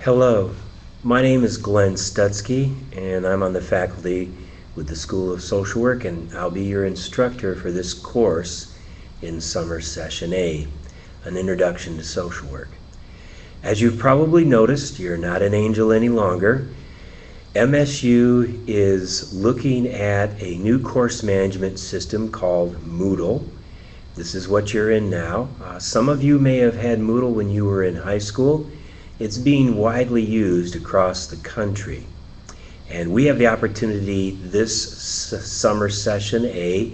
Hello, my name is Glenn Stutzky, and I'm on the faculty with the School of Social Work, and I'll be your instructor for this course in Summer Session A, an Introduction to Social Work. As you've probably noticed, you're not an angel any longer. MSU is looking at a new course management system called Moodle. This is what you're in now. Some of you may have had Moodle when you were in high school. It's being widely used across the country. And we have the opportunity this summer session A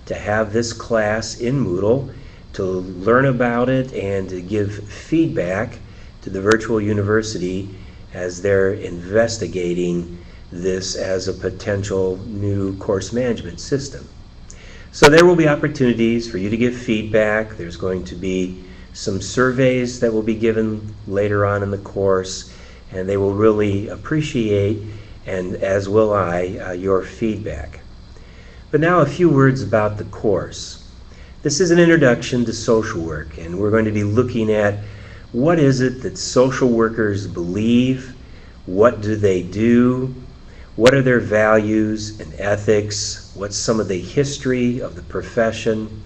to have this class in Moodle, to learn about it and to give feedback to the virtual university as they're investigating this as a potential new course management system. So there will be opportunities for you to give feedback. There's going to be some surveys that will be given later on in the course, and they will really appreciate, and as will I, your feedback. But now a few words about the course. This is an introduction to social work, and we're going to be looking at what is it that social workers believe, what do they do, what are their values and ethics, what's some of the history of the profession.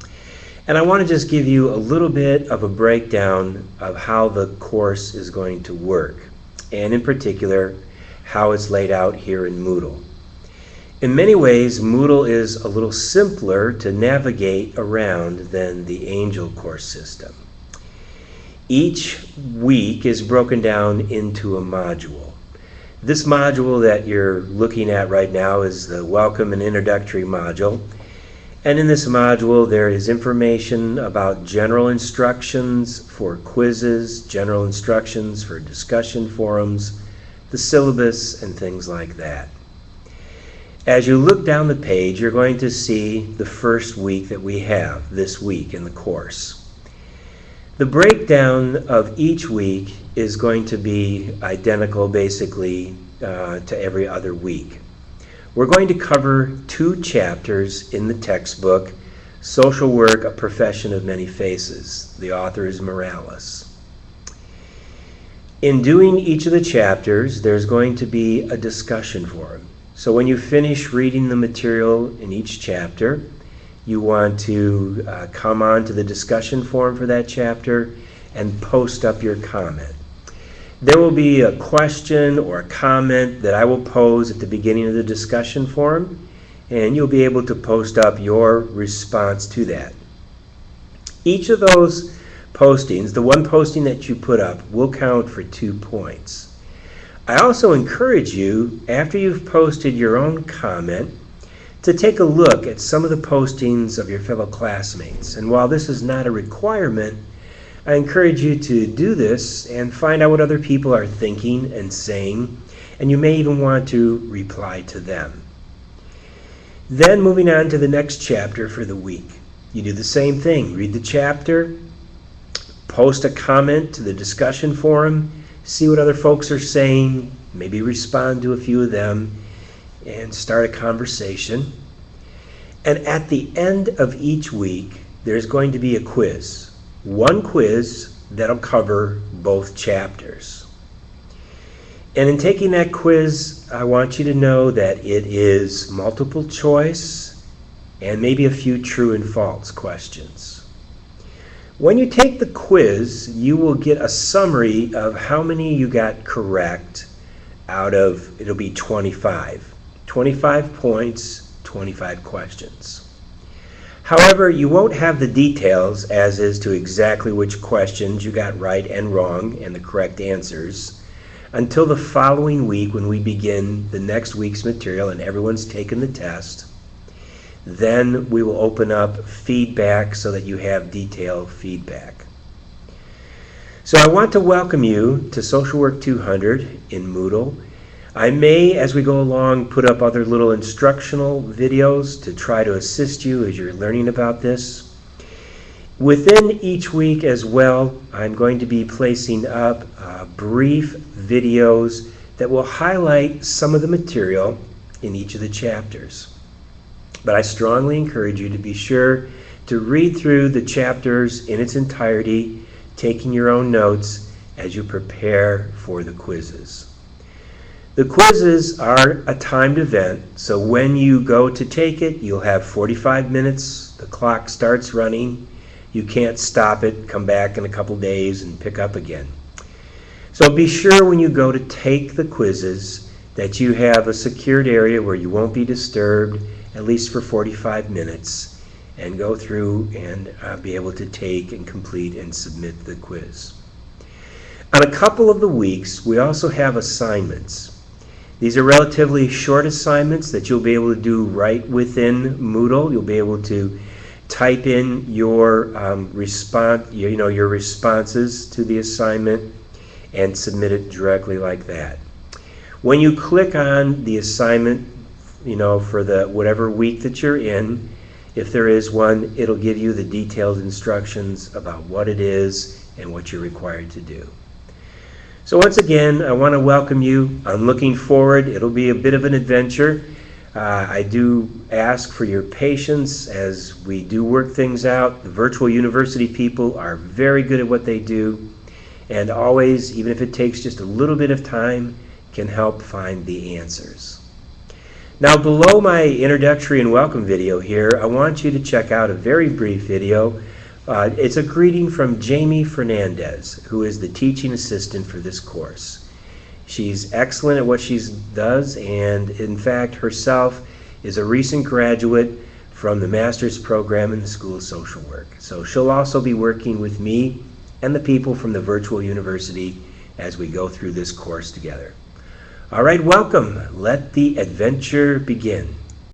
And I want to just give you a little bit of a breakdown of how the course is going to work, and in particular, how it's laid out here in Moodle. In many ways, Moodle is a little simpler to navigate around than the Angel course system. Each week is broken down into a module. This module that you're looking at right now is the Welcome and Introductory module. And in this module, there is information about general instructions for quizzes, general instructions for discussion forums, the syllabus, and things like that. As you look down the page, you're going to see the first week that we have this week in the course. The breakdown of each week is going to be identical, basically, to every other week. We're going to cover 2 chapters in the textbook, Social Work, A Profession of Many Faces. The author is Morales. In doing each of the chapters, there's going to be a discussion forum. So when you finish reading the material in each chapter, you want to come on to the discussion forum for that chapter and post up your comment. There will be a question or a comment that I will pose at the beginning of the discussion forum, and you'll be able to post up your response to that. Each of those postings, the one posting that you put up, will count for 2 points. I also encourage you, after you've posted your own comment, to take a look at some of the postings of your fellow classmates. And while this is not a requirement, I encourage you to do this and find out what other people are thinking and saying, and you may even want to reply to them. Then moving on to the next chapter for the week. You do the same thing. Read the chapter, post a comment to the discussion forum, see what other folks are saying, maybe respond to a few of them, and start a conversation. And at the end of each week, there's going to be a quiz. One quiz that'll cover both chapters. And in taking that quiz, I want you to know that it is multiple choice and maybe a few true and false questions. When you take the quiz, you will get a summary of how many you got correct out of, it'll be 25. 25 points, 25 questions. However, you won't have the details as is to exactly which questions you got right and wrong and the correct answers until the following week when we begin the next week's material and everyone's taken the test. Then we will open up feedback so that you have detailed feedback. So I want to welcome you to Social Work 200 in Moodle. I may, as we go along, put up other little instructional videos to try to assist you as you're learning about this. Within each week as well, I'm going to be placing up brief videos that will highlight some of the material in each of the chapters. But I strongly encourage you to be sure to read through the chapters in its entirety, taking your own notes, as you prepare for the quizzes. The quizzes are a timed event, so when you go to take it, you'll have 45 minutes. The clock starts running. You can't stop it, come back in a couple days and pick up again. So be sure when you go to take the quizzes that you have a secured area where you won't be disturbed, at least for 45 minutes, and go through and be able to take and complete and submit the quiz. On a couple of the weeks, we also have assignments. These are relatively short assignments that you'll be able to do right within Moodle. You'll be able to type in your your responses to the assignment and submit it directly like that. When you click on the assignment, for the whatever week that you're in, if there is one, it'll give you the detailed instructions about what it is and what you're required to do. So once again, I want to welcome you. I'm looking forward. It'll be a bit of an adventure. I do ask for your patience as we do work things out. The virtual university people are very good at what they do, and always, even if it takes just a little bit of time, can help find the answers. Now, below my introductory and welcome video here, I want you to check out a very brief video. It's a greeting from Jamie Fernandez, who is the teaching assistant for this course. She's excellent at what she does, and in fact, herself is a recent graduate from the master's program in the School of Social Work. So she'll also be working with me and the people from the virtual university as we go through this course together. All right, welcome. Let the adventure begin.